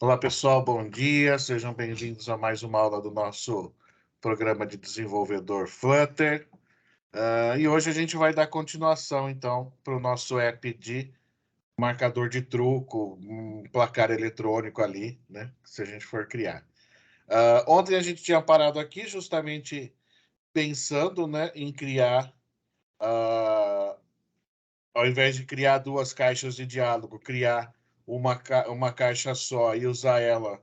Olá, pessoal, bom dia. Sejam bem-vindos a mais uma aula do nosso programa de desenvolvedor Flutter. E hoje a gente vai dar continuação, então, para o nosso app de marcador de truco, um placar eletrônico ali, né? Se a gente for criar. Ontem a gente tinha parado aqui justamente pensando, né, em criar, ao invés de criar duas caixas de diálogo, criar uma caixa só e usar ela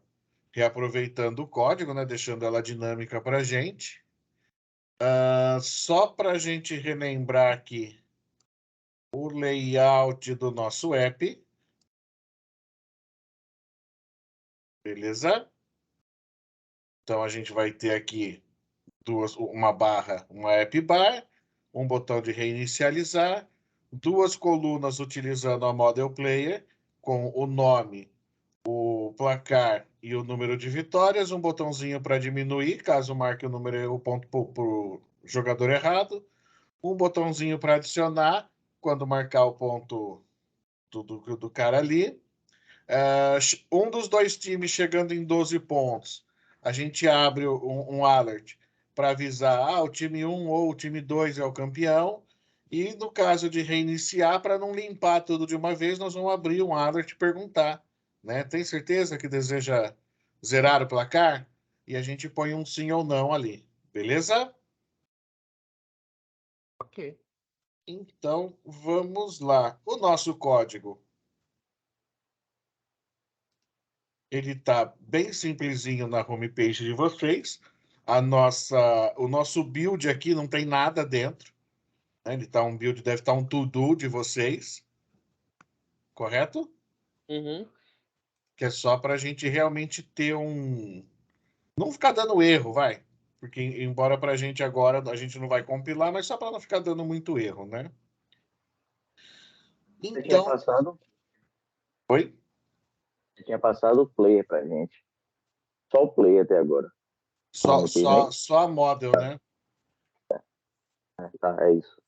reaproveitando o código, né, deixando ela dinâmica para a gente. Só para a gente relembrar aqui o layout do nosso app. Beleza? Então, a gente vai ter aqui uma barra, uma app bar, um botão de reinicializar, duas colunas utilizando a Model Player, com o nome, o placar e o número de vitórias, um botãozinho para diminuir, caso marque o número, o ponto para o jogador errado, um botãozinho para adicionar, quando marcar o ponto do cara ali. Um dos dois times chegando em 12 pontos, a gente abre um alert para avisar o time 1 ou o time 2 é o campeão. E no caso de reiniciar, para não limpar tudo de uma vez, nós vamos abrir um alert e perguntar, né? Tem certeza que deseja zerar o placar? E a gente põe um sim ou não ali, beleza? Ok. Então, vamos lá. O nosso código, ele está bem simplesinho na homepage de vocês. O nosso build aqui não tem nada dentro, né? Ele tá um build, deve estar um to-do de vocês, correto? Uhum. Que é só para a gente realmente ter não ficar dando erro, vai. Porque, embora para a gente agora, a gente não vai compilar, mas só para não ficar dando muito erro, né? Você tinha Então, passado, oi? você tinha passado o player pra gente. Só o player até agora. Só, Não tem nem. só a model, né? Tá, é isso.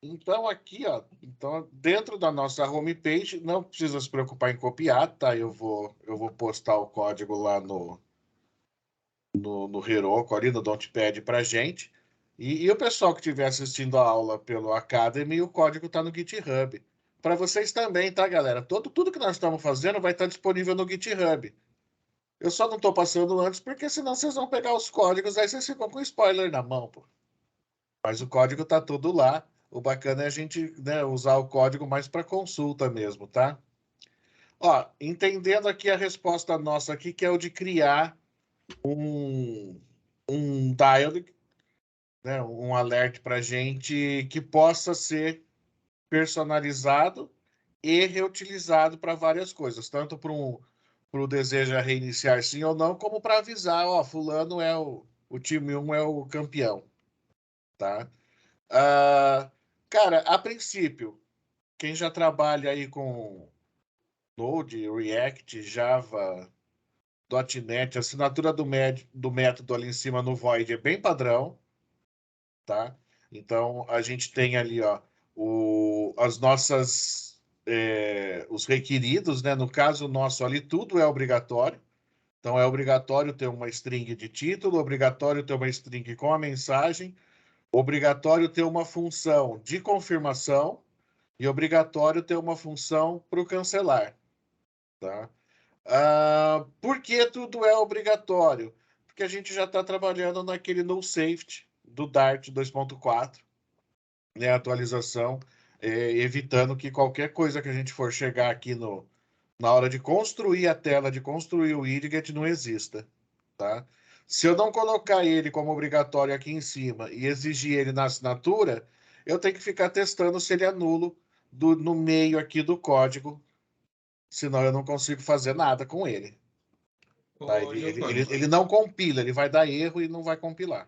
Então, aqui, ó, então, dentro da nossa homepage, não precisa se preocupar em copiar, tá? Eu vou postar o código lá no Heroku, ali no Notepad pra gente. E o pessoal que estiver assistindo a aula pelo Academy, o código está no GitHub. Para vocês também, tá, galera? Tudo que nós estamos fazendo vai estar disponível no GitHub. Eu só não estou passando antes, porque senão vocês vão pegar os códigos, aí vocês ficam com spoiler na mão, pô. Mas o código tá tudo lá. O bacana é a gente, né, usar o código mais para consulta mesmo, tá? Ó, entendendo aqui a resposta nossa aqui, que é o de criar um dialog, né, um alert para gente que possa ser personalizado e reutilizado para várias coisas, tanto para o desejo a reiniciar sim ou não, como para avisar, ó, fulano é o time 1 é o campeão, tá? Ah, cara, a princípio, quem já trabalha aí com Node, React, Java, .NET, a assinatura do método ali em cima no Void é bem padrão, tá? Então, a gente tem ali, ó, as nossas, os requeridos, né? No caso nosso ali, tudo é obrigatório. Então, é obrigatório ter uma string de título, obrigatório ter uma string com a mensagem, obrigatório ter uma função de confirmação e obrigatório ter uma função para o cancelar, tá? Por que tudo é obrigatório? Porque a gente já está trabalhando naquele no safety do Dart 2.4, né, atualização, evitando que qualquer coisa que a gente for chegar aqui na hora de construir a tela, de construir o widget, não exista, tá? Se eu não colocar ele como obrigatório aqui em cima e exigir ele na assinatura, eu tenho que ficar testando se ele é nulo no meio aqui do código, senão eu não consigo fazer nada com ele. Tá? Ô, Giovanni, Ele não compila, ele vai dar erro e não vai compilar.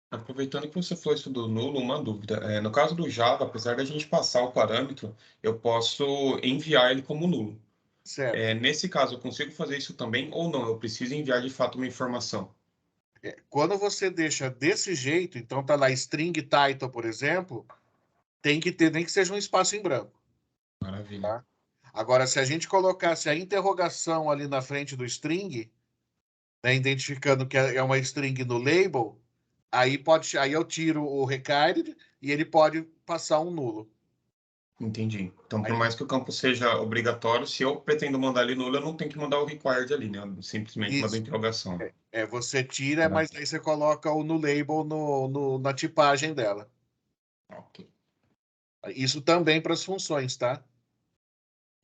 aproveitando que você falou isso do nulo, uma dúvida. No caso do Java, apesar da gente passar o parâmetro, eu posso enviar ele como nulo. Certo. Nesse caso, eu consigo fazer isso também ou não? Eu preciso enviar de fato uma informação. Quando você deixa desse jeito, então tá lá string title, por exemplo, tem que ter nem que seja um espaço em branco. Maravilha. Tá? Agora, se a gente colocasse a interrogação ali na frente do string, né, identificando que é uma string no label, aí eu tiro o required e ele pode passar um nulo. Entendi. Então, por Aí, mais que o campo seja obrigatório, se eu pretendo mandar ele nulo, eu não tenho que mandar o required ali, né? Eu simplesmente mando a isso. interrogação. Você tira, Ah, mas aí você coloca o no label na tipagem dela. ok. Isso também para as funções, tá?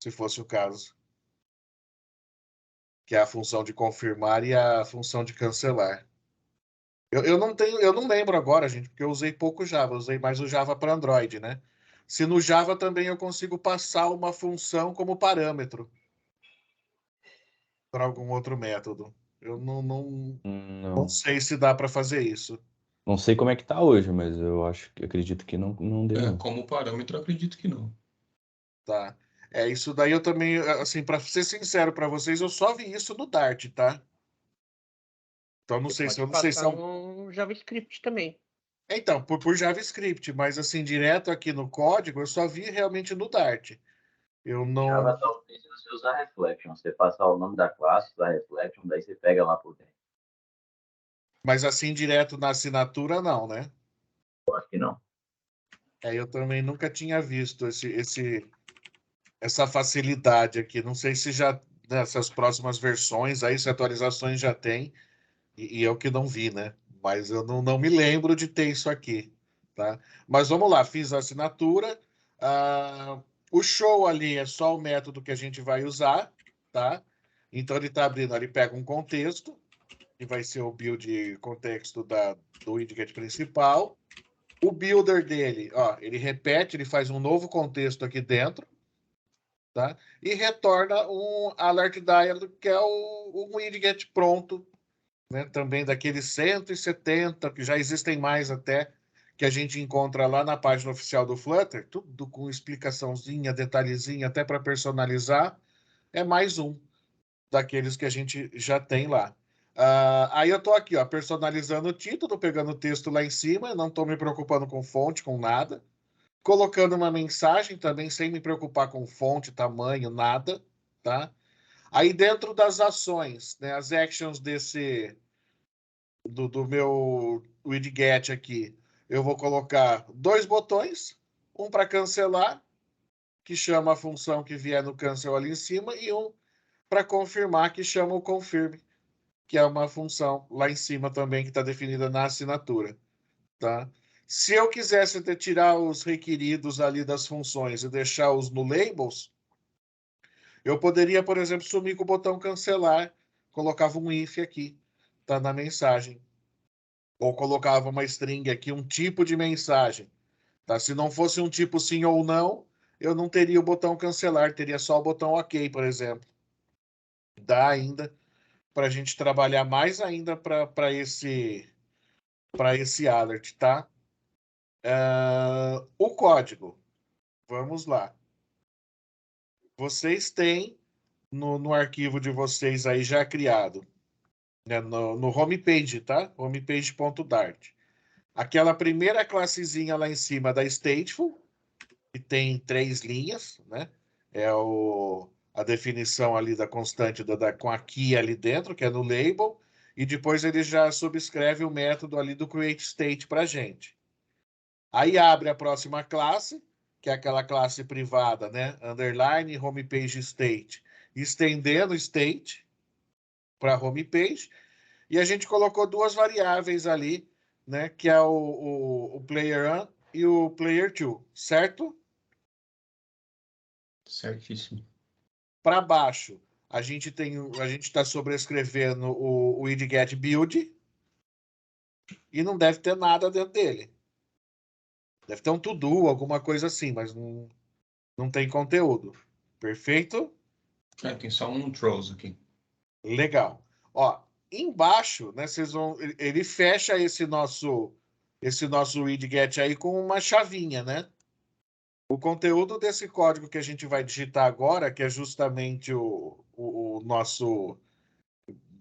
Se fosse o caso. Que é a função de confirmar e a função de cancelar. Eu não lembro agora, gente, porque eu usei pouco Java, eu usei mais o Java para Android, né? Se no Java também eu consigo passar uma função como parâmetro para algum outro método. Eu não Não, sei se dá para fazer isso. não sei como é que tá hoje, mas eu acredito que não dê, não. Como parâmetro, eu acredito que não. Tá. Isso daí eu também, assim, para ser sincero para vocês, eu só vi isso no Dart, tá? Então Você pode eu não sei se passar é um... no JavaScript também. Então, por JavaScript, mas assim, direto aqui no código, eu só vi realmente no Dart. Eu não. Java talvez se você usar reflection. Você passar o nome da classe, da reflection, daí você pega lá por dentro. Mas assim, direto na assinatura, não, né? Eu acho que não. Eu também nunca tinha visto essa facilidade aqui. Não sei se já nessas próximas versões, aí se atualizações já tem, e eu que não vi, né? Mas eu não me lembro de ter isso aqui, tá? Mas vamos lá, fiz a assinatura. Ah, o show ali é só o método que a gente vai usar, tá? Então ele está abrindo, ele pega um contexto, que vai ser o build contexto do widget principal. O builder dele, ó, ele repete, ele faz um novo contexto aqui dentro, tá? E retorna um alert dialog, que é um widget pronto, né? Também daqueles 170, que já existem mais até, que a gente encontra lá na página oficial do Flutter, tudo com explicaçãozinha, detalhezinho, até para personalizar. É mais um daqueles que a gente já tem lá. Aí eu estou aqui, ó, personalizando o título, pegando o texto lá em cima, não estou me preocupando com fonte, com nada. Colocando uma mensagem também, sem me preocupar com fonte, tamanho, nada, tá? Aí dentro das ações, né, as actions do meu widget aqui, eu vou colocar dois botões, um para cancelar, que chama a função que vier no cancel ali em cima, e um para confirmar, que chama o confirm, que é uma função lá em cima também que está definida na assinatura, tá? Se eu quisesse tirar os requeridos ali das funções e deixar-os no labels, eu poderia, por exemplo, sumir com o botão cancelar, colocava um if aqui, tá na mensagem. Ou colocava uma string aqui, um tipo de mensagem, tá? Se não fosse um tipo sim ou não, eu não teria o botão cancelar, teria só o botão ok, por exemplo. Dá ainda para a gente trabalhar mais ainda para esse alert, tá? O código, vamos lá. Vocês têm no arquivo de vocês aí já criado, né, no homepage, tá? Homepage.dart. Aquela primeira classezinha lá em cima da stateful, que tem 3 linhas, né? É a definição ali da constante com a key ali dentro, que é no label, e depois ele já subscreve o método ali do createState para a gente. Aí abre a próxima classe, que é aquela classe privada, né? Underline homepage state, estendendo state para homepage, e a gente colocou duas variáveis ali, né? Que é o player1 e o player2, certo? Certíssimo. Para baixo, a gente está sobrescrevendo o widget build e não deve ter nada dentro dele. Deve ter um to-do, alguma coisa assim, mas não tem conteúdo. Perfeito? Tem só um throws aqui. Legal. Ó, embaixo, né, ele fecha esse nosso widget aí com uma chavinha, né? O conteúdo desse código que a gente vai digitar agora, que é justamente o nosso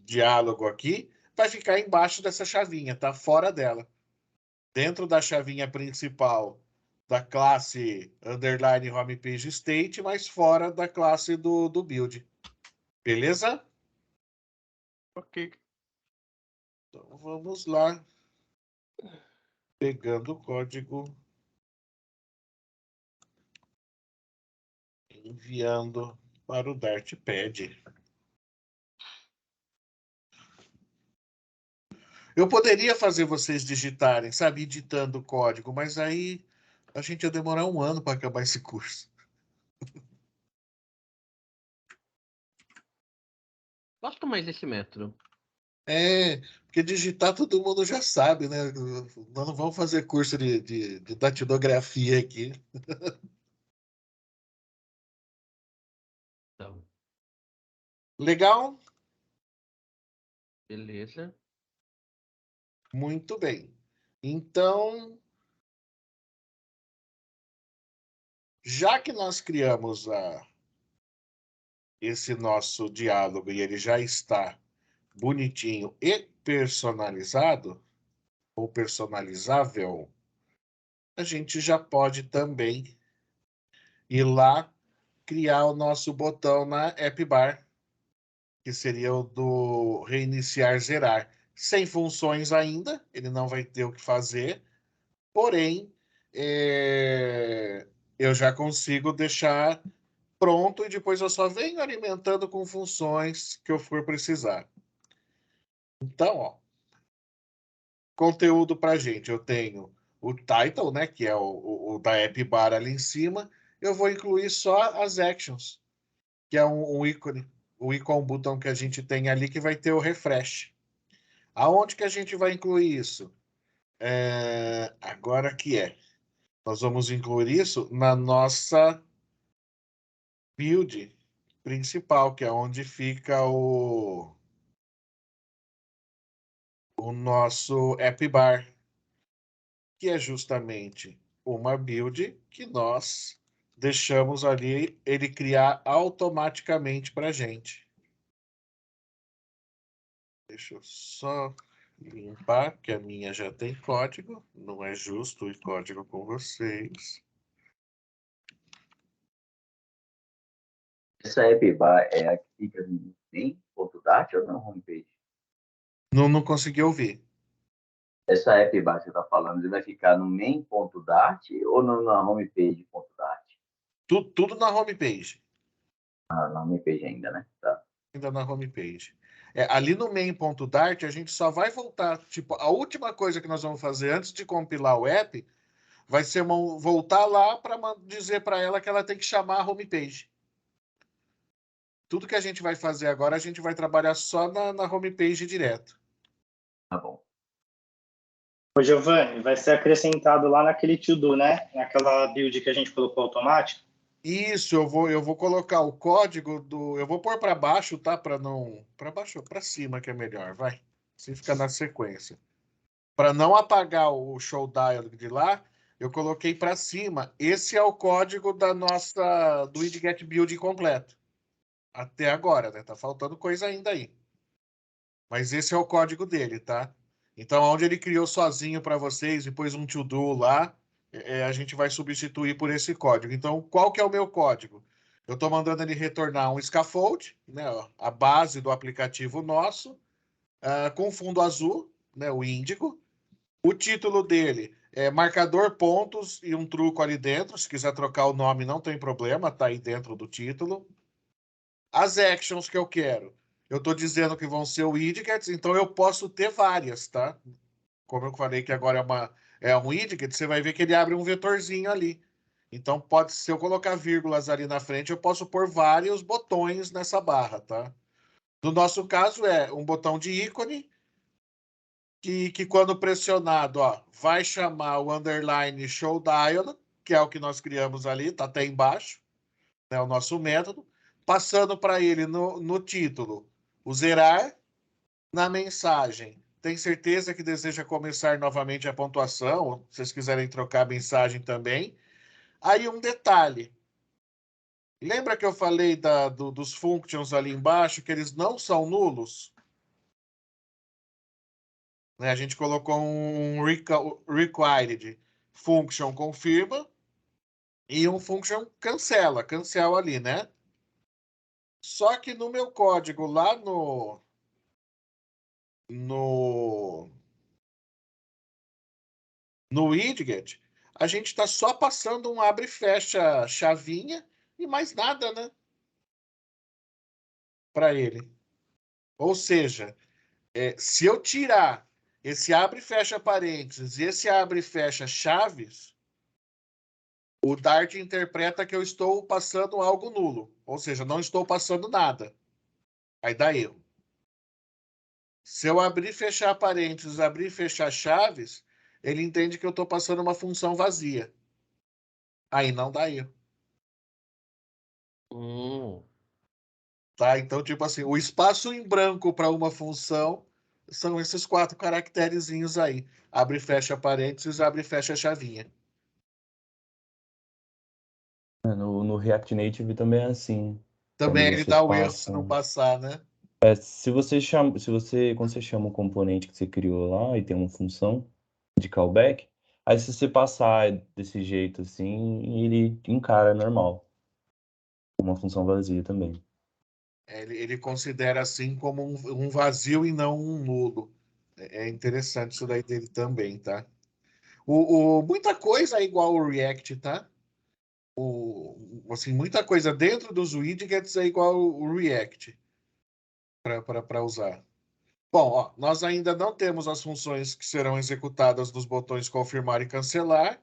diálogo aqui, vai ficar embaixo dessa chavinha, tá? Fora dela. Dentro da chavinha principal da classe underline homepage state, mas fora da classe do build. Beleza? Ok. Então vamos lá. Pegando o código. Enviando para o Dartpad. Eu poderia fazer vocês digitarem, sabe, editando o código, mas aí a gente ia demorar 1 ano para acabar esse curso. Gosto mais desse método. É, porque digitar todo mundo já sabe, né? Nós não vamos fazer curso de datilografia aqui. Então, Legal? beleza. Muito bem. Então, já que nós criamos esse nosso diálogo e ele já está bonitinho e personalizado, ou personalizável, a gente já pode também ir lá criar o nosso botão na App Bar, que seria o do reiniciar, zerar. Sem funções ainda, ele não vai ter o que fazer, porém, eu já consigo deixar pronto e depois eu só venho alimentando com funções que eu for precisar. Então, ó, conteúdo para gente, eu tenho o title, né, que é o da App Bar ali em cima, eu vou incluir só as actions, que é um ícone, o icon button que a gente tem ali que vai ter o refresh. Aonde que a gente vai incluir isso? Agora que é. Nós vamos incluir isso na nossa build principal, que é onde fica o nosso app bar, que é justamente uma build que nós deixamos ali ele criar automaticamente para a gente. Deixa eu só limpar, que a minha já tem código. Não é justo o código com vocês. Essa app bar é a que fica no main.dart ou na homepage? Não consegui ouvir. Essa app bar que você está falando, ele vai ficar no main.dart ou na homepage.dart? Tudo na homepage. Ah, na homepage ainda, né? Tá. Ainda na homepage. Ali no main.dart, a gente só vai voltar. Tipo, a última coisa que nós vamos fazer antes de compilar o app vai ser voltar lá para dizer para ela que ela tem que chamar a homepage. Tudo que a gente vai fazer agora, a gente vai trabalhar só na homepage direto. Tá bom. Ô, Giovanni, vai ser acrescentado lá naquele to-do, né? Naquela build que a gente colocou automático. Isso, eu vou colocar o código do. Eu vou pôr para baixo, tá? Para não. Para baixo ou para cima que é melhor, vai. Assim fica na sequência. Para não apagar o show dialog de lá, eu coloquei para cima. Esse é o código da nossa do widget build completo. Até agora, né? Tá faltando coisa ainda aí. Mas esse é o código dele, tá? Então, onde ele criou sozinho para vocês, depois um to-do lá, a gente vai substituir por esse código. Então, qual que é o meu código? Eu estou mandando ele retornar um scaffold, né, a base do aplicativo nosso, com fundo azul, né, o índigo. O título dele é marcador pontos e um truco ali dentro. Se quiser trocar o nome, não tem problema, tá aí dentro do título. As actions que eu quero, eu estou dizendo que vão ser widgets, então eu posso ter várias, tá? Como eu falei que agora é um widget, você vai ver que ele abre um vetorzinho ali. Então, se eu colocar vírgulas ali na frente, eu posso pôr vários botões nessa barra, tá? No nosso caso, é um botão de ícone, que quando pressionado, ó, vai chamar o underline show dialog, que é o que nós criamos ali, tá até embaixo, né, o nosso método, passando para ele no título, o zerar, na mensagem. Tem certeza que deseja começar novamente a pontuação? Se vocês quiserem trocar a mensagem também. Aí um detalhe. Lembra que eu falei dos functions ali embaixo, que eles não são nulos? Né? A gente colocou um required function confirma e um function cancel ali, né? Só que no meu código lá no widget, a gente está só passando um abre e fecha chavinha e mais nada, né? Para ele. Ou seja, se eu tirar esse abre e fecha parênteses e esse abre e fecha chaves, o Dart interpreta que eu estou passando algo nulo. Ou seja, não estou passando nada. Aí dá erro. Se eu abrir e fechar parênteses, abrir e fechar chaves, ele entende que eu estou passando uma função vazia. Aí não dá erro. Tá? Então, tipo assim, o espaço em branco para uma função são esses 4 caracterezinhos aí. Abre e fecha parênteses, abre e fecha chavinha. No React Native também é assim. Quando Também ele você dá o erro se não passa. passar, né? Quando você chama um componente que você criou lá e tem uma função de callback, aí se você passar desse jeito assim, ele encara normal. Uma função vazia também. Ele considera assim como um vazio e não um nulo. É interessante isso daí dele também, tá? Muita coisa é igual ao React, tá? Assim, muita coisa dentro dos widgets é igual ao React para usar. Bom, ó, nós ainda não temos as funções que serão executadas nos botões confirmar e cancelar,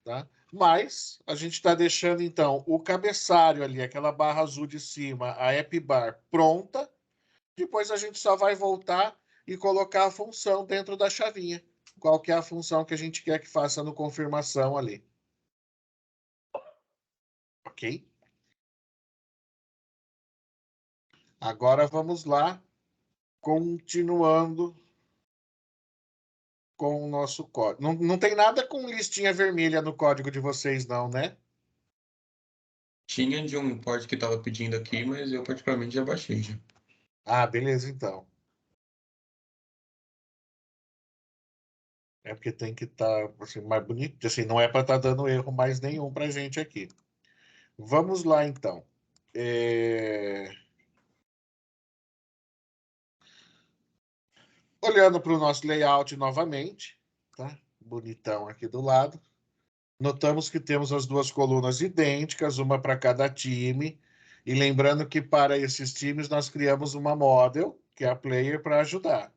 tá? Mas a gente está deixando, então, o cabeçalho ali, aquela barra azul de cima, a app bar, pronta. Depois a gente só vai voltar e colocar a função dentro da chavinha. Qual que é a função que a gente quer que faça no confirmação ali. Ok? Agora vamos lá, continuando com o nosso código. Não tem nada com listinha vermelha no código de vocês, não, né? Tinha de um import que estava pedindo aqui, mas eu particularmente já baixei já. Ah, beleza, então. É porque tem que estar assim, mais bonito. Assim, não é para estar dando erro mais nenhum para a gente aqui. Vamos lá, então. Olhando para o nosso layout novamente, tá? Bonitão aqui do lado. Notamos que temos as duas colunas idênticas, uma para cada time. E lembrando que para esses times nós criamos uma model, que é a player, para ajudar.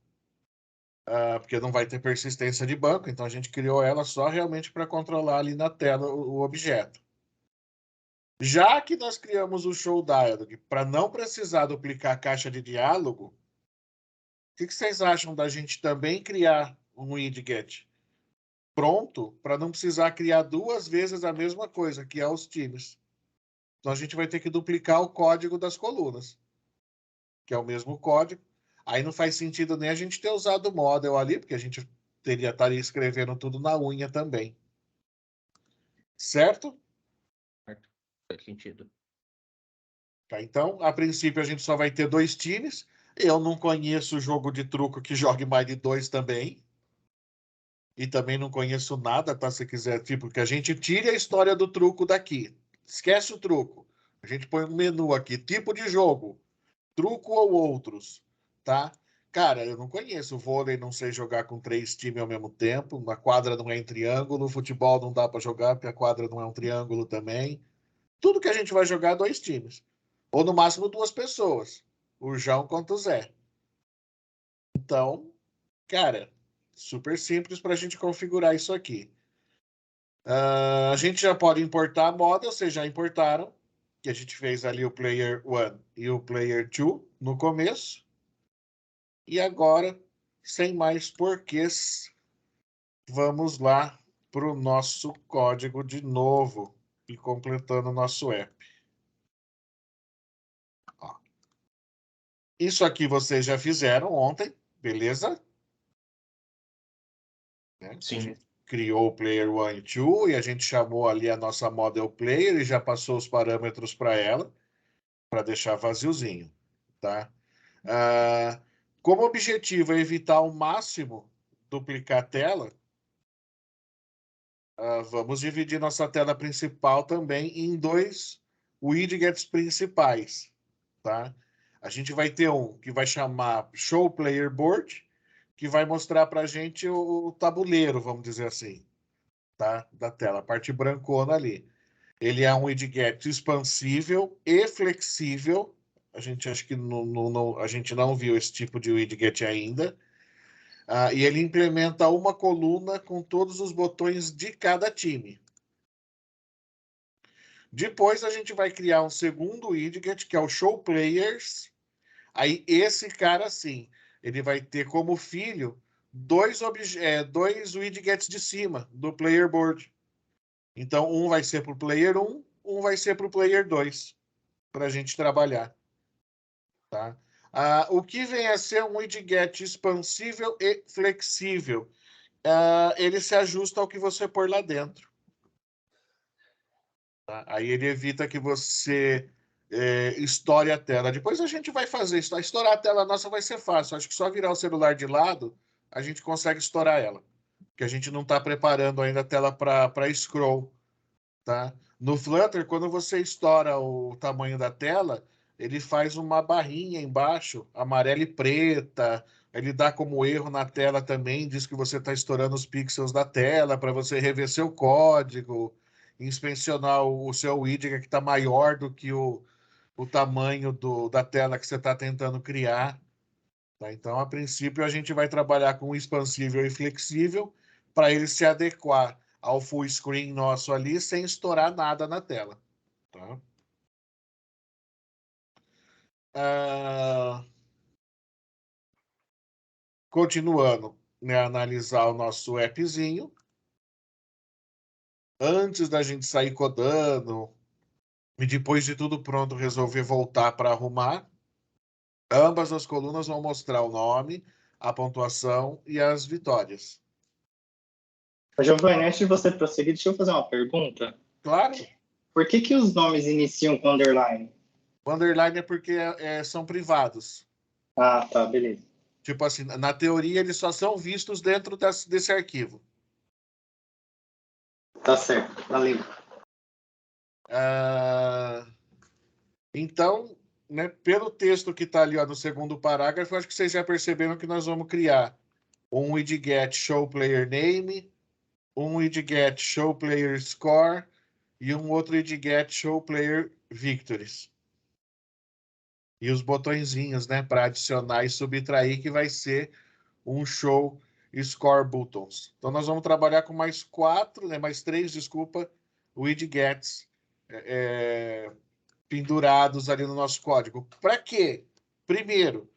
Porque não vai ter persistência de banco, então a gente criou ela só realmente para controlar ali na tela o objeto. Já que nós criamos o Show Dialog para não precisar duplicar a caixa de diálogo, o que vocês acham da gente também criar um widget pronto para não precisar criar 2 vezes a mesma coisa, que é os times? Então a gente vai ter que duplicar o código das colunas, que é o mesmo código. Aí não faz sentido nem a gente ter usado o model ali, porque a gente estaria escrevendo tudo na unha também. Certo? Certo. Faz sentido. Tá, então, a princípio, a gente só vai ter 2 times. Eu não conheço jogo de truco que jogue mais de 2 também. E também não conheço nada, tá? Se quiser, tipo, que a gente tire a história do truco daqui. Esquece o truco. A gente põe um menu aqui, tipo de jogo, truco ou outros, tá? Cara, eu não conheço vôlei, não sei jogar com 3 times ao mesmo tempo. Na quadra não é em triângulo, futebol não dá para jogar porque a quadra não é um triângulo também. Tudo que a gente vai jogar 2 times. Ou no máximo 2 pessoas. O João contra o Zé. Então, cara, super simples para a gente configurar isso aqui. A gente já pode importar model, vocês já importaram, que a gente fez ali o Player 1 e o Player 2 no começo. E agora, sem mais porquês, vamos lá para o nosso código de novo e completando o nosso app. Ó. Isso aqui vocês já fizeram ontem, beleza? Né? A Sim. gente criou o Player 1 e 2 e a gente chamou ali a nossa Model Player e já passou os parâmetros para ela, para deixar vaziozinho, tá? Como objetivo é evitar ao máximo duplicar a tela, Vamos dividir nossa tela principal também em 2 widgets principais, tá? A gente vai ter um que vai chamar Show Player Board, que vai mostrar para a gente o tabuleiro, vamos dizer assim, tá? Da tela, a parte brancona ali. Ele é um widget expansível e flexível. A gente acho que a gente não viu esse tipo de widget ainda. E ele implementa uma coluna com todos os botões de cada time. Depois a gente vai criar um segundo widget, que é o Show Players. Aí esse cara, sim, ele vai ter como filho dois widgets de cima do Player Board. Então, um vai ser para o Player 1, um vai ser para o Player 2, para a gente trabalhar. Tá? O que vem a ser um widget expansível e flexível? Ele se ajusta ao que você pôr lá dentro. Tá? Aí ele evita que você estoure a tela. Depois a gente vai fazer isso. Estourar a tela nossa vai ser fácil. Acho que só virar o celular de lado, a gente consegue estourar ela. Porque a gente não está preparando ainda a tela para scroll. Tá? No Flutter, quando você estoura o tamanho da tela, ele faz uma barrinha embaixo, amarela e preta. Ele dá como erro na tela também, diz que você está estourando os pixels da tela para você rever seu código, inspecionar o seu widget que está maior do que o tamanho da tela que você está tentando criar. Tá? Então, a princípio, a gente vai trabalhar com expansível e flexível para ele se adequar ao full screen nosso ali sem estourar nada na tela. Tá? Continuando, né, analisar o nosso appzinho. Antes da gente sair codando e depois de tudo pronto resolver voltar para arrumar, ambas as colunas vão mostrar o nome, a pontuação e as vitórias. Giovanni, antes de você prosseguir, deixa eu fazer uma pergunta. Claro. Por que os nomes iniciam com underline? O underline é porque são privados. Ah, tá, beleza. Tipo assim, na teoria, eles só são vistos dentro desse arquivo. Tá certo, valeu. Então, né, pelo texto que está ali ó, no segundo parágrafo, acho que vocês já perceberam que nós vamos criar um widget show player name, um widget show player score e um outro widget show player victories. E os botõezinhos, né, para adicionar e subtrair, que vai ser um show score buttons. Então, nós vamos trabalhar com mais 3, desculpa, widgets pendurados ali no nosso código. Para quê? Primeiro,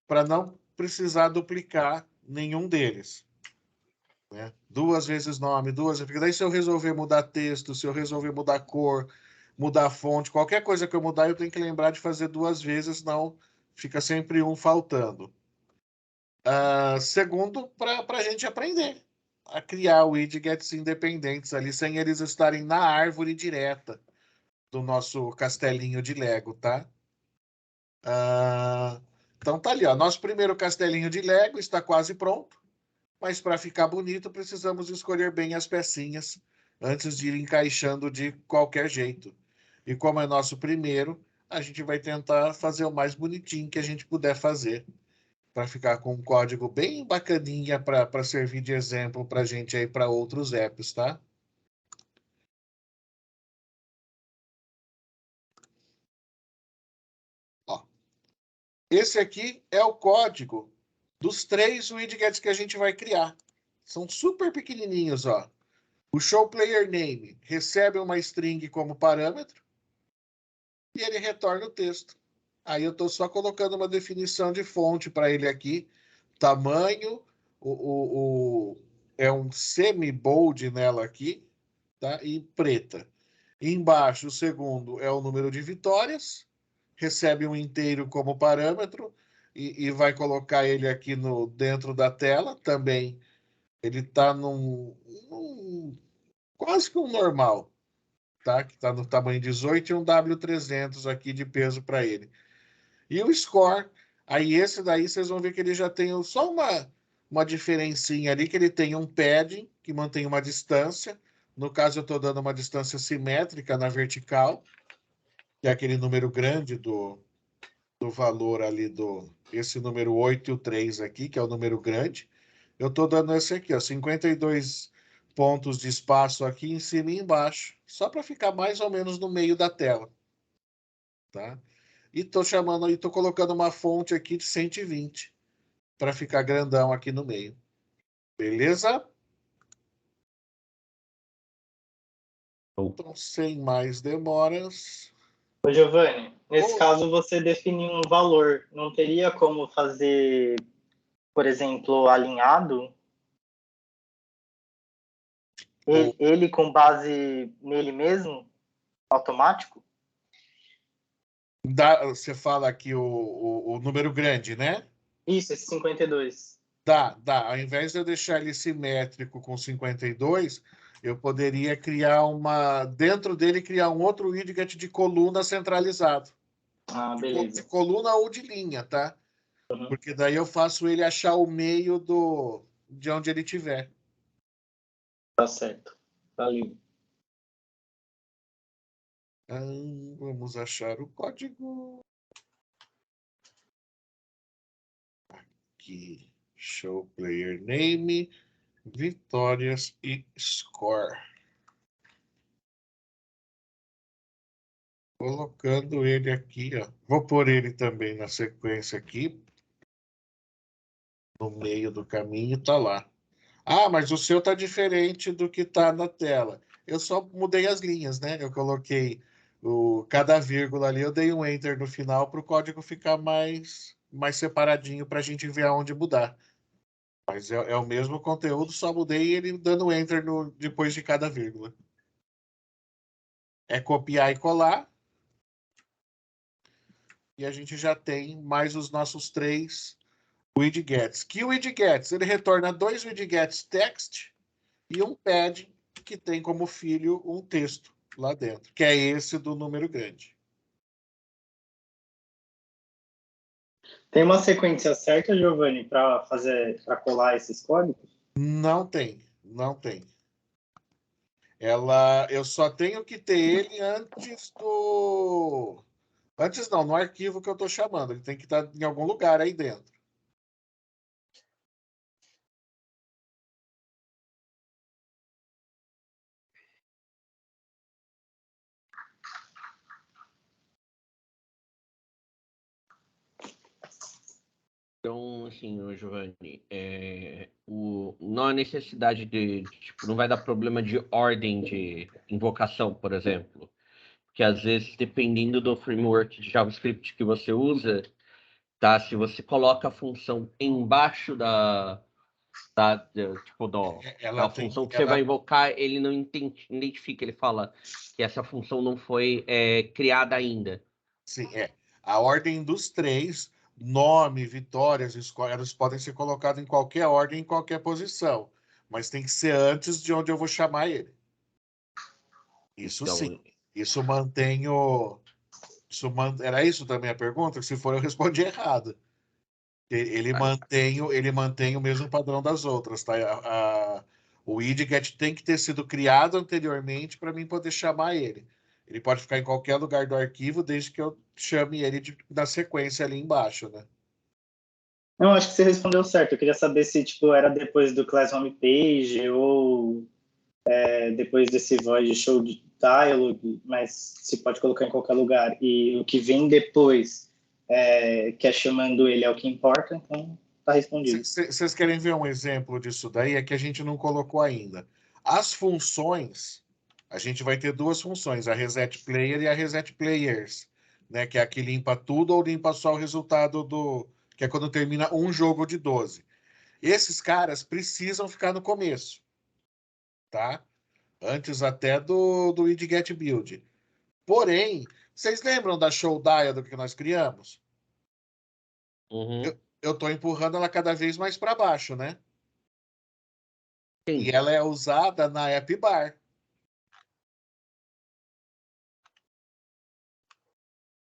para não precisar duplicar nenhum deles. Né? 2 vezes nome, 2 vezes... Porque daí se eu resolver mudar texto, se eu resolver mudar cor, mudar fonte, qualquer coisa que eu mudar, eu tenho que lembrar de fazer 2 vezes, senão fica sempre um faltando. Segundo, para a gente aprender a criar widgets independentes ali, sem eles estarem na árvore direta do nosso castelinho de Lego, tá? Então tá ali, ó. Nosso primeiro castelinho de Lego está quase pronto, mas para ficar bonito precisamos escolher bem as pecinhas antes de ir encaixando de qualquer jeito. E como é nosso primeiro, a gente vai tentar fazer o mais bonitinho que a gente puder fazer para ficar com um código bem bacaninha para servir de exemplo para a gente aí para outros apps, tá? Ó, esse aqui é o código dos 3 widgets que a gente vai criar. São super pequenininhos, ó. O show player name recebe uma string como parâmetro e ele retorna o texto. Aí eu estou só colocando uma definição de fonte para ele aqui. Tamanho, é um semi-bold nela aqui, tá? E preta. Embaixo, o segundo é o número de vitórias, recebe um inteiro como parâmetro e vai colocar ele aqui dentro da tela também. Ele está quase que um normal, tá? Que está no tamanho 18 e um W300 aqui de peso para ele. E o score, aí esse daí vocês vão ver que ele já tem só uma diferencinha ali, que ele tem um padding, que mantém uma distância, No caso, eu estou dando uma distância simétrica na vertical, que é aquele número grande do valor ali esse número 8 e o 3 aqui, que é o número grande. Eu estou dando esse aqui, ó, 52 pontos de espaço aqui em cima e embaixo, só para ficar mais ou menos no meio da tela. Tá? E estou colocando uma fonte aqui de 120 para ficar grandão aqui no meio. Beleza? Então, sem mais demoras. Ô, Giovanni, nesse Ô. caso você definiu um valor. Não teria como fazer, por exemplo, alinhado? Ele com base nele mesmo? Automático? Você fala aqui o número grande, né? Isso, esse 52. Dá. Ao invés de eu deixar ele simétrico com 52, eu poderia criar dentro dele, criar um outro widget de coluna centralizado. Ah, De beleza. coluna ou de linha, tá? Uhum. Porque daí eu faço ele achar o meio de onde ele estiver. Tá certo. Valeu. Vamos achar o código. Aqui. Show player name, vitórias e score. Colocando ele aqui, ó. Vou pôr ele também na sequência aqui. No meio do caminho, tá lá. Ah, mas o seu tá diferente do que tá na tela. Eu só mudei as linhas, né? Eu coloquei cada vírgula ali, eu dei um enter no final para o código ficar mais separadinho para a gente ver aonde mudar. Mas é o mesmo conteúdo, só mudei ele dando enter depois de cada vírgula. É copiar e colar. E a gente já tem mais os nossos 3 widgets. Que widgets? Ele retorna 2 widgets text e um pad que tem como filho um texto lá dentro, que é esse do número grande. Tem uma sequência certa, Giovanni, para colar esses códigos? Não tem. Eu só tenho que ter ele antes não, no arquivo que eu estou chamando. Ele tem que estar em algum lugar aí dentro. Então, assim, ô Giovanni, não há necessidade tipo, não vai dar problema de ordem de invocação, por exemplo. Porque às vezes, dependendo do framework de JavaScript que você usa, tá? Se você coloca a função embaixo tipo, da função que você vai invocar, ele não identifica, ele fala que essa função não foi criada ainda. Sim, a ordem dos 3, nome, vitórias, elas podem ser colocadas em qualquer ordem, em qualquer posição. Mas tem que ser antes de onde eu vou chamar ele. Isso Então, sim. Isso mantém o. Era isso também a pergunta? Se for, eu respondi errado. Ele mantém o mesmo padrão das outras, tá? O widget tem que ter sido criado anteriormente para mim poder chamar ele. Ele pode ficar em qualquer lugar do arquivo, desde que eu chame ele na sequência ali embaixo, né? Não, acho que você respondeu certo. Eu queria saber se tipo, era depois do Class Homepage ou depois desse Void Show de Dialog, mas se pode colocar em qualquer lugar. E o que vem depois, que é chamando ele, é o que importa, então tá respondido. Vocês querem ver um exemplo disso daí? É que a gente não colocou ainda. As funções, a gente vai ter 2 funções, a reset player e a reset players, né? Que é a que limpa tudo ou limpa só o resultado que é quando termina um jogo de 12. Esses caras precisam ficar no começo, tá? Antes até do widget build. Porém, vocês lembram da show dial que nós criamos? uhum. Eu estou empurrando ela cada vez mais para baixo, né? Sim. E ela é usada na app bar.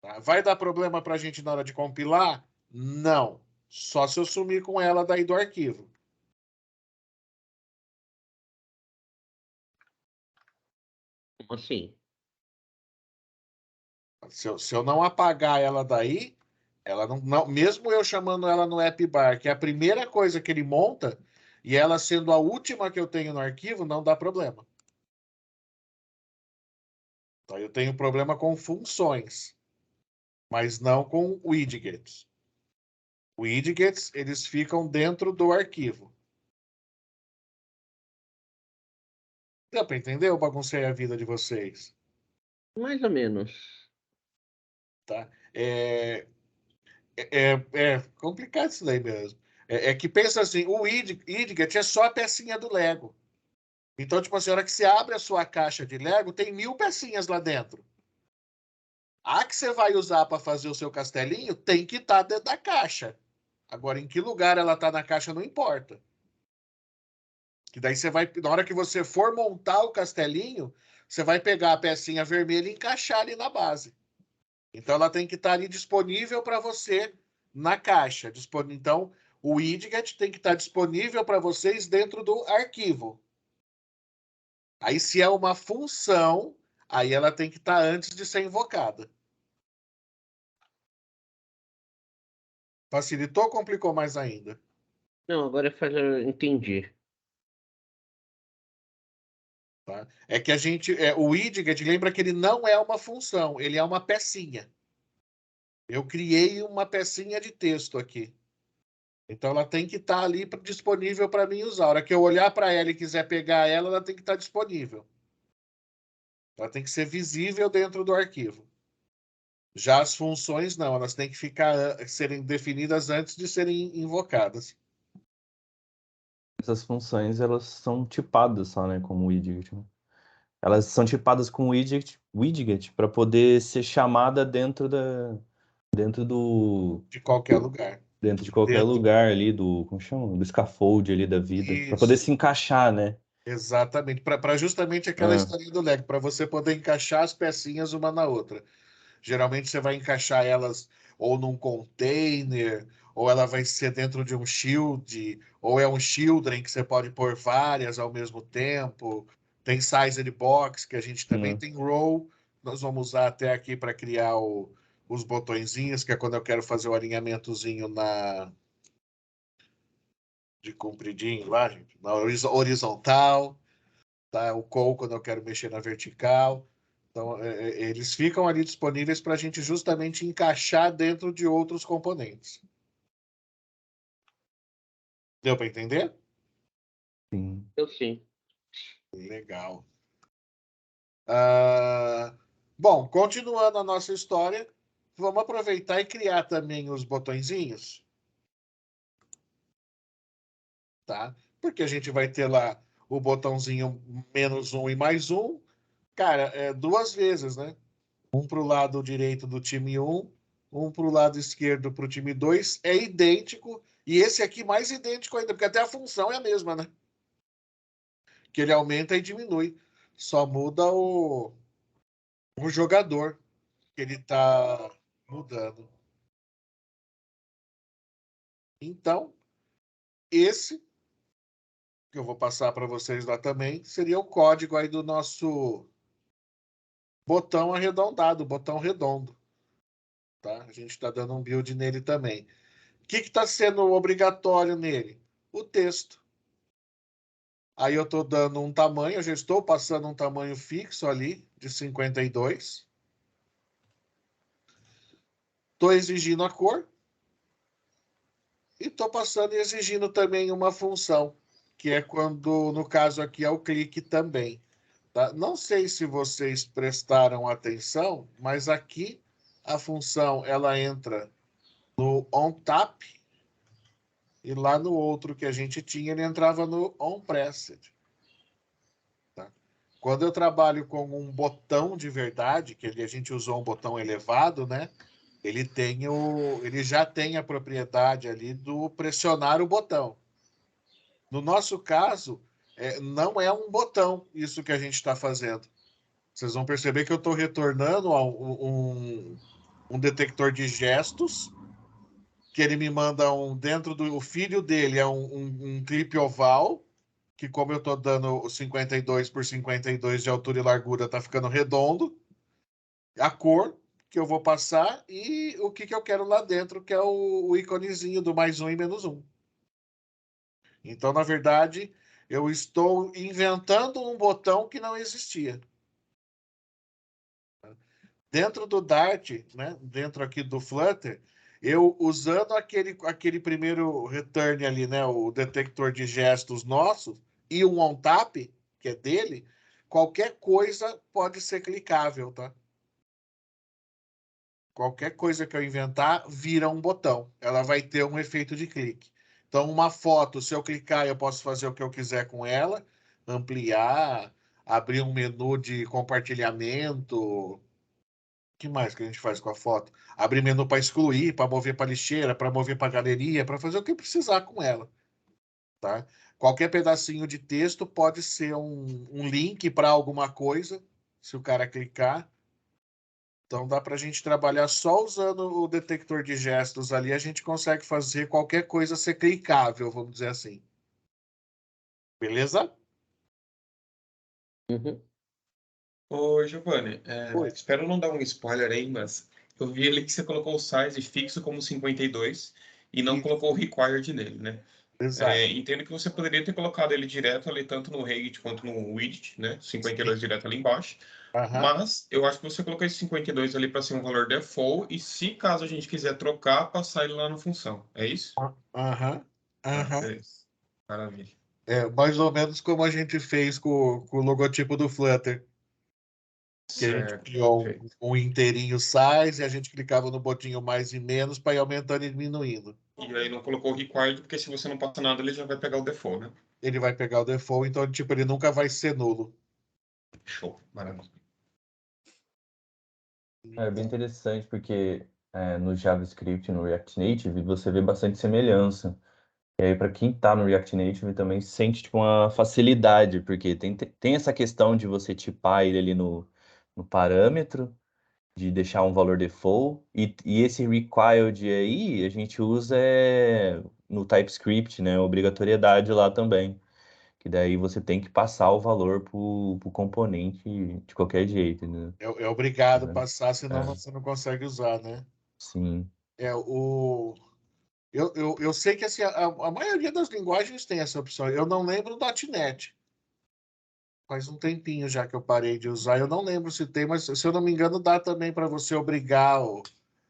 Tá? Vai dar problema para a gente na hora de compilar? Não. Só se eu sumir com ela daí do arquivo. Como assim? Se eu não apagar ela daí, ela mesmo eu chamando ela no app bar, que é a primeira coisa que ele monta, e ela sendo a última que eu tenho no arquivo, não dá problema. Então, eu tenho problema com funções, mas não com widgets. Widgets, eles ficam dentro do arquivo. Deu para entender? Eu baguncei a vida de vocês. Mais ou menos. Tá? É complicado isso daí mesmo. É que pensa assim, o widget é só a pecinha do Lego. Então, tipo assim, a hora que você abre a sua caixa de Lego, tem 1000 pecinhas lá dentro. A que você vai usar para fazer o seu castelinho tem que estar dentro da caixa. Agora, em que lugar ela está na caixa não importa. Que daí você vai, na hora que você for montar o castelinho, você vai pegar a pecinha vermelha e encaixar ali na base. Então, ela tem que estar ali disponível para você na caixa. Então, o widget tem que estar disponível para vocês dentro do arquivo. Aí, se é uma função, aí ela tem que estar antes de ser invocada. Facilitou ou complicou mais ainda? Não, agora eu entendi. Tá? É que o widget, lembra que ele não é uma função, ele é uma pecinha. Eu criei uma pecinha de texto aqui. Então ela tem que estar ali disponível para mim usar. A hora que eu olhar para ela e quiser pegar ela, ela tem que estar disponível. Ela tem que ser visível dentro do arquivo. Já as funções não, elas têm que serem definidas antes de serem invocadas. Essas funções, elas são tipadas só, né, como widget, né? Elas são tipadas com widget para poder ser chamada dentro do De qualquer lugar. dentro de qualquer lugar ali como chama? Do scaffold ali da vida, para poder Isso. se encaixar, né? Exatamente. Para justamente aquela Ah, historinha do Lego, para você poder encaixar as pecinhas uma na outra. Geralmente você vai encaixar elas ou num container, ou ela vai ser dentro de um shield, ou é um children que você pode pôr várias ao mesmo tempo. Tem sized box, que a gente também hum. tem row. Nós vamos usar até aqui para criar os botõezinhos, que é quando eu quero fazer o alinhamentozinho de compridinho lá, gente, na horizontal, tá? O call quando eu quero mexer na vertical. Então, eles ficam ali disponíveis para a gente justamente encaixar dentro de outros componentes. Deu para entender? Sim. Eu sim. Legal. Bom, continuando a nossa história, vamos aproveitar e criar também os botõezinhos, tá? Porque a gente vai ter lá o botãozinho -1 e +1, cara, duas vezes, né? Um para o lado direito do time 1, um para o lado esquerdo para o time 2, é idêntico, e esse aqui mais idêntico ainda, porque até a função é a mesma, né? Que ele aumenta e diminui. Só muda o jogador que ele está mudando. Então, esse que eu vou passar para vocês lá também, seria o código aí do nosso botão arredondado, botão redondo. Tá? A gente está dando um build nele também. O que está sendo obrigatório nele? O texto. Aí eu estou dando um tamanho, eu já estou passando um tamanho fixo ali, de 52. Estou exigindo a cor. E estou passando e exigindo também uma função, que é quando, no caso aqui, é o clique também. Tá? Não sei se vocês prestaram atenção, mas aqui a função ela entra no OnTap e lá no outro que a gente tinha, ele entrava no OnPressed. Tá? Quando eu trabalho com um botão de verdade, que a gente usou um botão elevado, né? Ele já tem a propriedade ali do pressionar o botão. No nosso caso, não é um botão isso que a gente está fazendo. Vocês vão perceber que eu estou retornando a um detector de gestos, que ele me manda dentro do o filho dele é um clipe oval, que como eu estou dando o 52 por 52 de altura e largura, está ficando redondo. A cor que eu vou passar e o que eu quero lá dentro, que é o íconezinho do +1 e -1. Então, na verdade, eu estou inventando um botão que não existia. Dentro do Dart, né, dentro aqui do Flutter, eu usando aquele primeiro return ali, né, o detector de gestos nosso, e o OnTap, que é dele, qualquer coisa pode ser clicável, tá? Qualquer coisa que eu inventar vira um botão. Ela vai ter um efeito de clique. Então, uma foto, se eu clicar, eu posso fazer o que eu quiser com ela, ampliar, abrir um menu de compartilhamento. O que mais que a gente faz com a foto? Abrir menu para excluir, para mover para lixeira, para mover para galeria, para fazer o que precisar com ela. Tá? Qualquer pedacinho de texto pode ser um link para alguma coisa, se o cara clicar. Então dá para a gente trabalhar só usando o detector de gestos ali, a gente consegue fazer qualquer coisa ser clicável, vamos dizer assim. Beleza? Uhum. Ô, Giovanni, Oi. espero não dar um spoiler aí, mas eu vi ali que você colocou o size fixo como 52 e não Isso. colocou o required nele, né? Exato. Entendo que você poderia ter colocado ele direto ali, tanto no Rate quanto no Widget, né? 52 direto ali embaixo. Aham. Mas eu acho que você colocou esse 52 ali para ser um valor default e se caso a gente quiser trocar, passar ele lá na função. É isso? Aham. Ah, Aham. beleza. Maravilha. É mais ou menos como a gente fez com o logotipo do Flutter, que a gente Certo, criou perfeito. um inteirinho size e a gente clicava no botinho mais e menos para ir aumentando e diminuindo. E aí não colocou o required, porque se você não passa nada, ele já vai pegar o default, né? Ele vai pegar o default, então tipo, ele nunca vai ser nulo. Show, maravilha. É bem interessante porque no JavaScript, no React Native, você vê bastante semelhança. E aí, para quem está no React Native também sente tipo, uma facilidade, porque tem essa questão de você tipar ele ali no parâmetro, de deixar um valor default, e esse required aí a gente usa no TypeScript, né? Obrigatoriedade lá também. Que daí você tem que passar o valor pro componente de qualquer jeito, né? É obrigado a passar, senão É, você não consegue usar, né? sim. Eu sei que assim, a maioria das linguagens tem essa opção. Eu não lembro do .NET. Faz um tempinho já que eu parei de usar. Eu não lembro se tem, mas se eu não me engano, dá também para você obrigar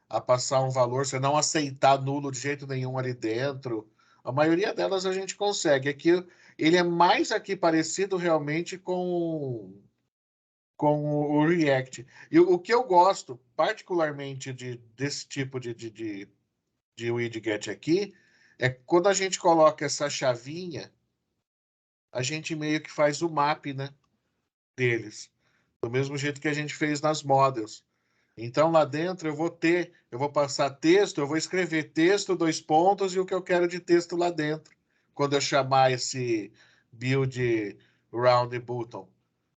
a passar um valor, você não aceitar nulo de jeito nenhum ali dentro. A maioria delas a gente consegue. Aqui, ele é mais aqui parecido realmente com o React. E o que eu gosto particularmente desse tipo de widget aqui é quando a gente coloca essa chavinha, a gente meio que faz o map, né, deles, do mesmo jeito que a gente fez nas models. Então lá dentro eu vou passar texto, eu vou escrever texto, dois pontos e o que eu quero de texto lá dentro, quando eu chamar esse build round button.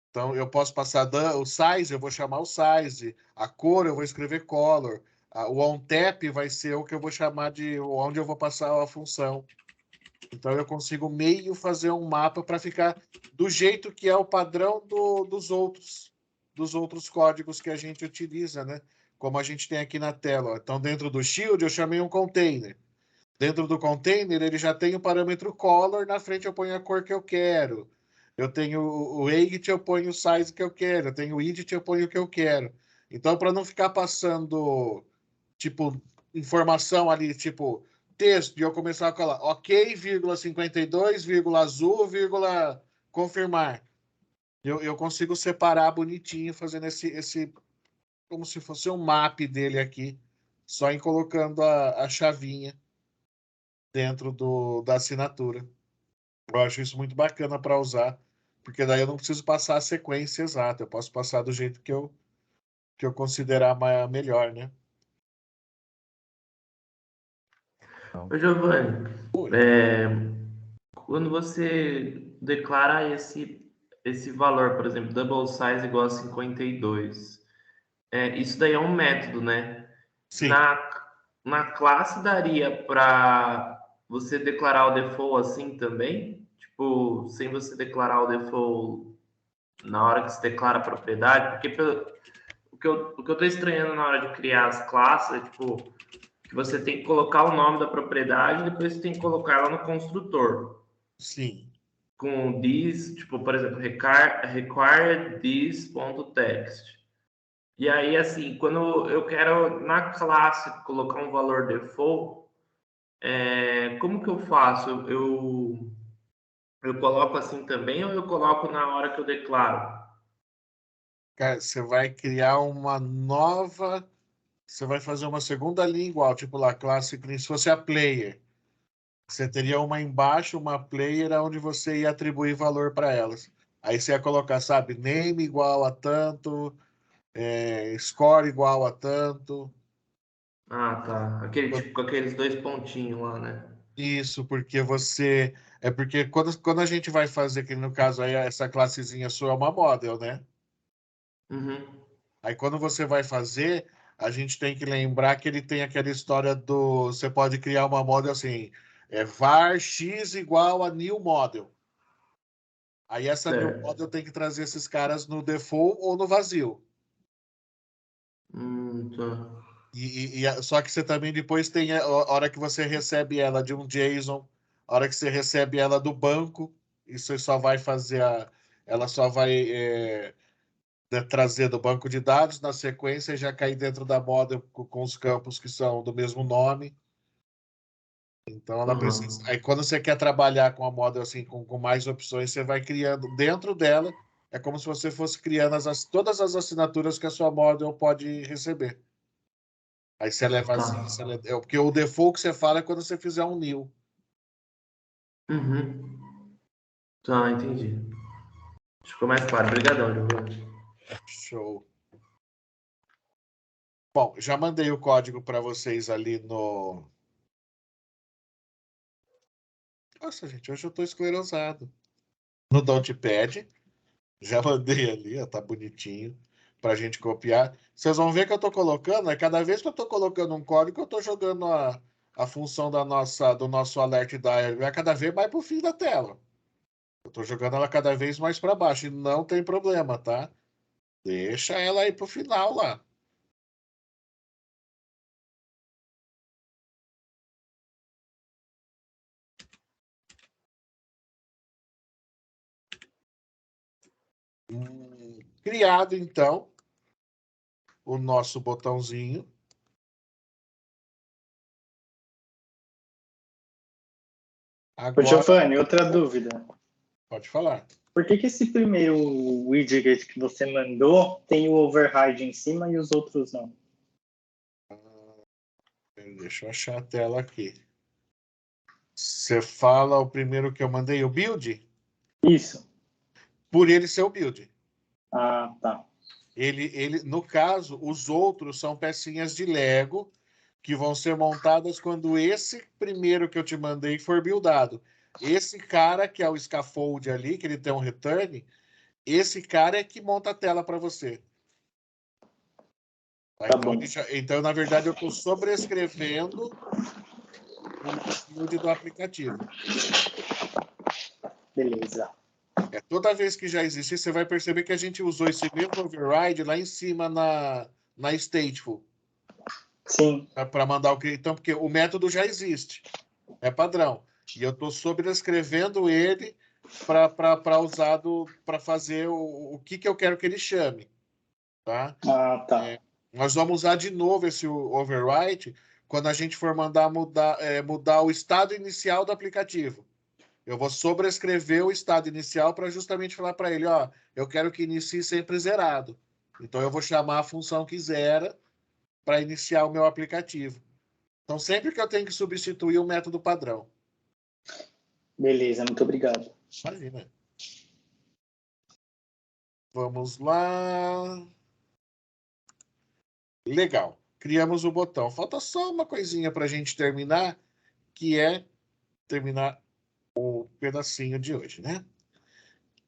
Então eu posso passar o size, eu vou chamar o size, a cor eu vou escrever color, o OnTap vai ser o que eu vou chamar de onde eu vou passar a função. Então eu consigo meio fazer um mapa para ficar do jeito que é o padrão dos outros códigos que a gente utiliza, né? Como a gente tem aqui na tela. Ó. Então dentro do Shield eu chamei um container. Dentro do container ele já tem o parâmetro color, na frente eu ponho a cor que eu quero. Eu tenho o edit, eu ponho o size que eu quero. Eu tenho o edit, eu ponho o que eu quero. Então para não ficar passando tipo informação ali, tipo texto, e eu começar a colar ok, vírgula 52, vírgula azul, vírgula confirmar. Eu consigo separar bonitinho, fazendo esse como se fosse um map dele aqui, só em colocando a chavinha dentro da assinatura. Eu acho isso muito bacana para usar, porque daí eu não preciso passar a sequência exata, eu posso passar do jeito que eu considerar melhor, né? Ô, Giovanni, Oi. quando você declara esse valor, por exemplo, double size igual a 52, isso daí é um método, né? Sim. Na classe daria para você declarar o default assim também? Tipo, sem você declarar o default na hora que você declara a propriedade? Porque o que eu estou estranhando na hora de criar as classes é, tipo, que você tem que colocar o nome da propriedade e depois você tem que colocar ela no construtor. Sim. Com this, tipo, por exemplo, require this.text. E aí, assim, quando eu quero na classe colocar um valor default, como que eu faço? Eu coloco assim também ou eu coloco na hora que eu declaro? Cara, você vai criar uma nova. Você vai fazer uma segunda linha igual, tipo lá, classe, se fosse a player. Você teria uma embaixo, uma player, onde você ia atribuir valor para elas. Aí você ia colocar, sabe, name igual a tanto, score igual a tanto. Ah, tá. Aquele tipo com aqueles dois pontinhos lá, né? Isso, porque você. É porque quando a gente vai fazer, que no caso aí, essa classezinha sua é uma model, né? Uhum. Aí quando você vai fazer, a gente tem que lembrar que ele tem aquela história do. Você pode criar uma model assim, var x igual a new model. Aí essa new Certo. model tem que trazer esses caras no default ou no vazio. Tá. Só que você também depois tem a hora que você recebe ela de um JSON, a hora que você recebe ela do banco, isso aí só vai fazer ela só vai trazer do banco de dados na sequência e já cair dentro da model com os campos que são do mesmo nome. Então ela precisa. Uhum. Aí quando você quer trabalhar com a model assim com mais opções, você vai criando dentro dela. É como se você fosse criando todas as assinaturas que a sua model pode receber. Aí você leva assim, Tá. porque o default que você fala é quando você fizer um new. Uhum. Tá, entendi. Ficou mais claro. Obrigadão, Giovanni. Show. Bom, já mandei o código para vocês ali no. Nossa, gente, hoje eu estou esclerosado. No Notepad. Já mandei ali, ó, tá bonitinho para a gente copiar. Vocês vão ver que eu estou colocando, cada vez que eu estou colocando um código, eu estou jogando a função do nosso alert dialog vai cada vez mais para o fim da tela. Eu estou jogando ela cada vez mais para baixo e não tem problema, tá? Deixa ela aí para o final lá. Criado, então, o nosso botãozinho. Ô, Agora, Giovanni, outra dúvida. pode falar. Por que esse primeiro widget que você mandou tem o override em cima e os outros não? Deixa eu achar a tela aqui. Você fala o primeiro que eu mandei, o build? Isso. Por ele ser o build. Ah, tá. No caso, os outros são pecinhas de Lego que vão ser montadas quando esse primeiro que eu te mandei for buildado. Esse cara, que é o scaffold ali, que ele tem um return, esse cara é que monta a tela para você. Tá? Tá bom. Então, na verdade, eu estou sobrescrevendo o build do aplicativo. Beleza. Toda vez que já existir, você vai perceber que a gente usou esse mesmo override lá em cima na stateful. Sim. Para mandar o então, porque o método já existe, é padrão. E eu estou sobrescrevendo ele para usado para fazer o que eu quero que ele chame. Tá? Ah, tá. Nós vamos usar de novo esse override quando a gente for mudar o estado inicial do aplicativo. Eu vou sobrescrever o estado inicial para justamente falar para ele, ó, eu quero que inicie sempre zerado. Então eu vou chamar a função que zera para iniciar o meu aplicativo. Então sempre que eu tenho que substituir o método padrão. Beleza, muito obrigado. Imagina. Vamos lá. Legal. Criamos o botão. Falta só uma coisinha para a gente terminar, que é terminar o pedacinho de hoje, né?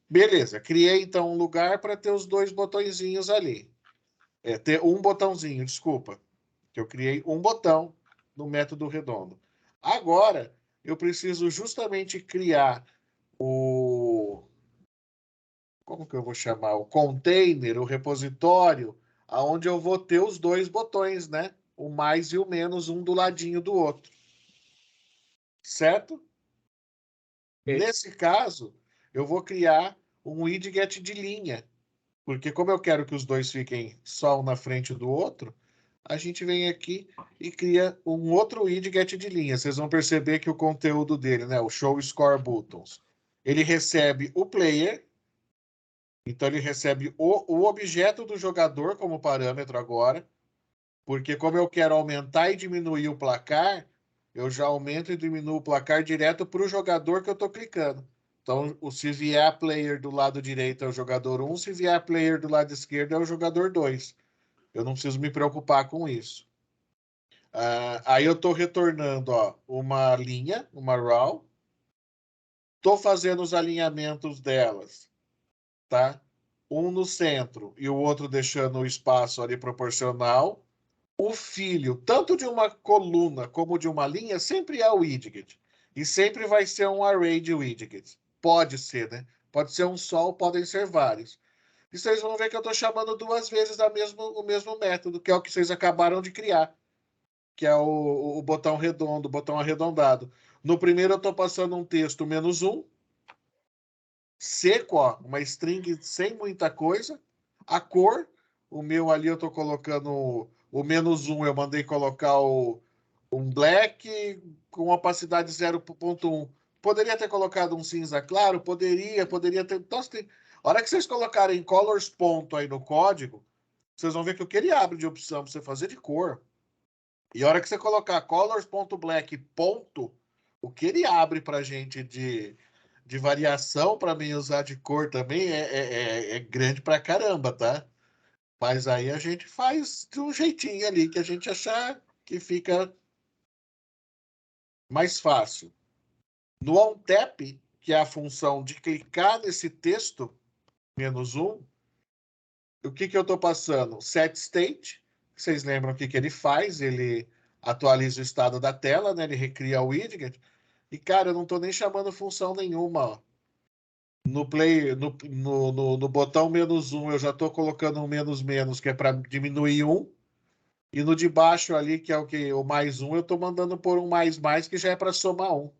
Beleza, criei então um lugar para ter os dois botõezinhos ali. Ter um botãozinho, desculpa. Que eu criei um botão no método redondo. Agora, eu preciso justamente criar como que eu vou chamar? O container, o repositório, aonde eu vou ter os dois botões, né? O mais e o menos, um do ladinho do outro. Certo? Nesse caso, eu vou criar um widget de linha, porque como eu quero que os dois fiquem só um na frente do outro, a gente vem aqui e cria um outro widget de linha. Vocês vão perceber que o conteúdo dele, né, o Show Score Buttons, ele recebe o player, então ele recebe o objeto do jogador como parâmetro agora, porque como eu quero aumentar e diminuir o placar, eu já aumento e diminuo o placar direto para o jogador que eu estou clicando. Então, se vier player do lado direito é o jogador 1, se vier player do lado esquerdo é o jogador 2. Eu não preciso me preocupar com isso. Aí eu estou retornando uma linha, uma raw. Estou fazendo os alinhamentos delas, tá? Um no centro e o outro deixando o espaço ali proporcional. O filho, tanto de uma coluna como de uma linha, sempre é o widget. E sempre vai ser um array de widgets. Pode ser, né? Pode ser um só, podem ser vários. E vocês vão ver que eu estou chamando duas vezes o mesmo método, que é o que vocês acabaram de criar, que é o botão redondo, o botão arredondado. No primeiro eu estou passando um texto -1, seco, uma string sem muita coisa. A cor, o meu ali eu estou colocando o -1, eu mandei colocar um black com opacidade 0.1. Poderia ter colocado um cinza claro? Poderia ter. Nossa, a hora que vocês colocarem colors ponto aí no código, vocês vão ver que o que ele abre de opção para você fazer de cor. E a hora que você colocar colors.black ponto, o que ele abre para a gente de variação para mim usar de cor também é grande pra caramba, tá? Mas aí a gente faz de um jeitinho ali que a gente achar que fica mais fácil. No OnTap, que é a função de clicar nesse texto, -1, o que eu estou passando? SetState, vocês lembram o que ele faz? Ele atualiza o estado da tela, né? Ele recria o widget. E, cara, eu não estou nem chamando função nenhuma, ó. No botão -1, eu já estou colocando um menos, que é para diminuir 1. E no de baixo ali, que é o +1, eu estou mandando por um mais, que já é para somar 1.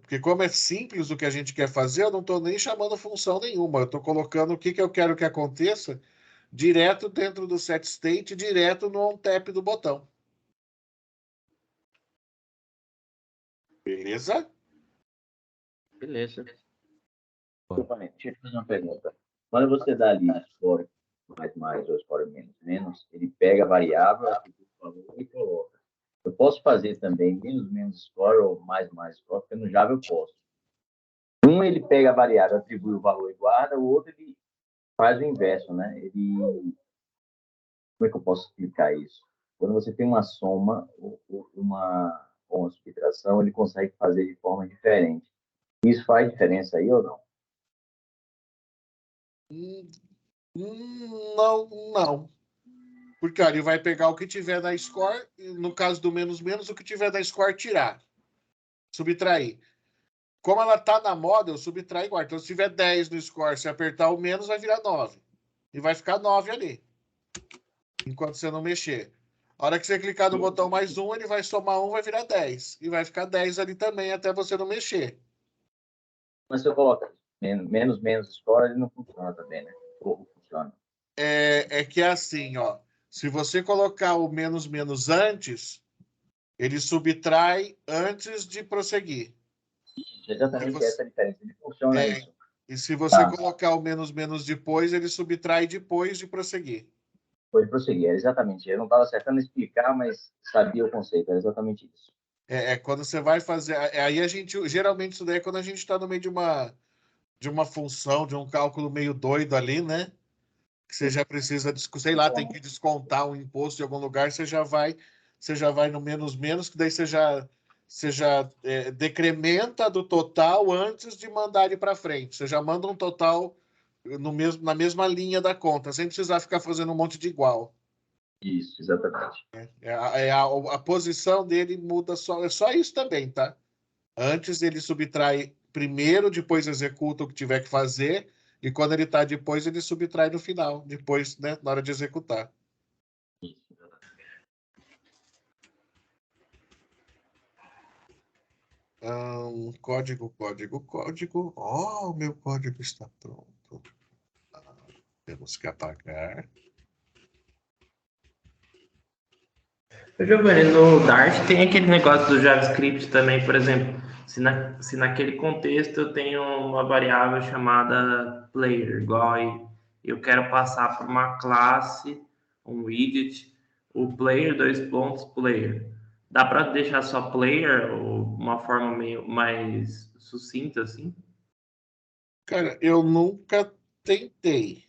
Porque como é simples o que a gente quer fazer, eu não estou nem chamando função nenhuma. Eu estou colocando o que eu quero que aconteça direto dentro do setState, direto no OnTap do botão. Beleza? Beleza. Deixa eu te fazer uma pergunta. Quando você dá ali score mais ou score menos, ele pega a variável, e coloca. Eu posso fazer também menos score ou mais score, porque no Java eu posso. Um, ele pega a variável, atribui o valor e guarda, o outro, ele faz o inverso, né? Como é que eu posso explicar isso? Quando você tem uma soma ou uma subtração, ele consegue fazer de forma diferente. Isso faz diferença aí ou não? Não. Porque ele vai pegar o que tiver da score, no caso do menos, o que tiver da score, tirar. Subtrair. Como ela está na model, subtrai igual. Então, se tiver 10 no score, se apertar o menos, vai virar 9. E vai ficar 9 ali. Enquanto você não mexer. A hora que você clicar no botão +1, ele vai somar 1, vai virar 10. E vai ficar 10 ali também, até você não mexer. Mas se eu colocar menos score, ele não funciona também, né? Ou funciona. É que é assim, ó. Se você colocar o menos antes, ele subtrai antes de prosseguir. Exatamente essa diferença. Ele funciona isso. E se você colocar o menos depois, ele subtrai depois de prosseguir. Pode prosseguir, exatamente. Eu não estava acertando explicar, mas sabia o conceito, é exatamente isso. Quando você vai fazer. Aí a gente. Geralmente, isso daí é quando a gente está no meio de uma função, de um cálculo meio doido ali, né? Que você já precisa, sei lá, tem que descontar um imposto de algum lugar, você já vai no menos, que daí você já decrementa do total antes de mandar ele para frente. Você já manda um total na mesma linha da conta, sem precisar ficar fazendo um monte de igual. Isso, exatamente. A posição dele muda só. É só isso também, tá? Antes ele subtrai primeiro, depois executa o que tiver que fazer, e quando ele está depois, ele subtrai no final, depois, né, na hora de executar. Código. Oh, o meu código está pronto. Temos que apagar. Giovanni, no Dart tem aquele negócio do JavaScript também, por exemplo, se naquele contexto eu tenho uma variável chamada player, igual aí, eu quero passar para uma classe, um widget, o player, player. Dá para deixar só player ou uma forma meio mais sucinta assim? Cara, eu nunca tentei.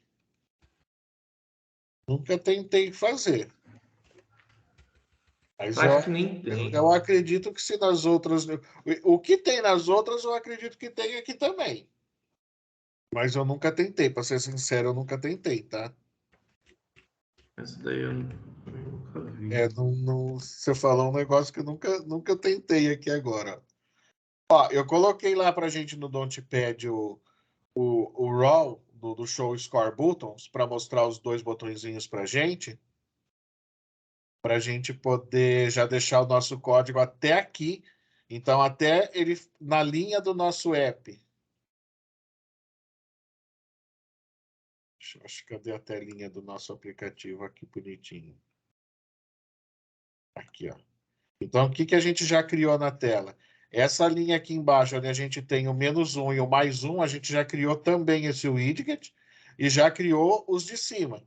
Nunca tentei fazer. Mas Eu acho que nem tem. eu acredito que se nas outras. O que tem nas outras, eu acredito que tem aqui também. Mas eu nunca tentei, para ser sincero, eu nunca tentei, tá? Essa daí eu nunca vi. Você falou um negócio que eu nunca tentei aqui agora. Ó, eu coloquei lá pra gente no Notepad o raw do show score buttons para mostrar os dois botõezinhos pra gente poder já deixar o nosso código até aqui. Então, até ele na linha do nosso app. Acho que cadê a telinha do nosso aplicativo aqui bonitinho? Aqui, ó. Então, o que a gente já criou na tela? Essa linha aqui embaixo, onde a gente tem o -1 e o +1, a gente já criou também esse widget e já criou os de cima.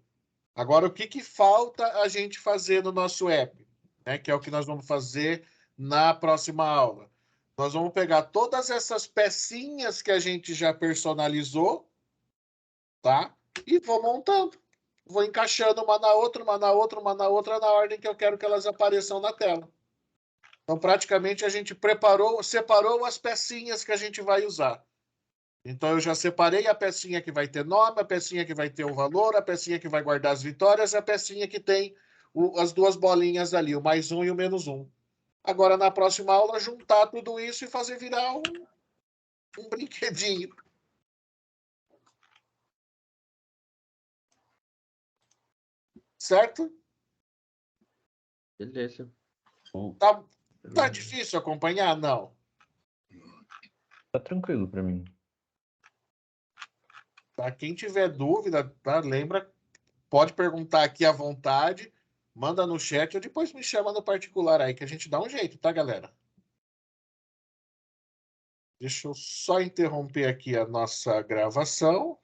Agora, o que falta a gente fazer no nosso app? Né, que é o que nós vamos fazer na próxima aula. Nós vamos pegar todas essas pecinhas que a gente já personalizou, tá? E vou montando. Vou encaixando uma na outra, uma na outra, uma na outra, na ordem que eu quero que elas apareçam na tela. Então, praticamente, a gente separou as pecinhas que a gente vai usar. Então, eu já separei a pecinha que vai ter nome, a pecinha que vai ter o valor, a pecinha que vai guardar as vitórias, a pecinha que tem as duas bolinhas ali, o +1 e o -1. Agora, na próxima aula, juntar tudo isso e fazer virar um brinquedinho. Certo? Beleza. Bom, Tá difícil acompanhar? Não. Tá tranquilo pra mim. Tá? Quem tiver dúvida, tá? Lembra, pode perguntar aqui à vontade, manda no chat ou depois me chama no particular aí, que a gente dá um jeito, tá, galera? Deixa eu só interromper aqui a nossa gravação.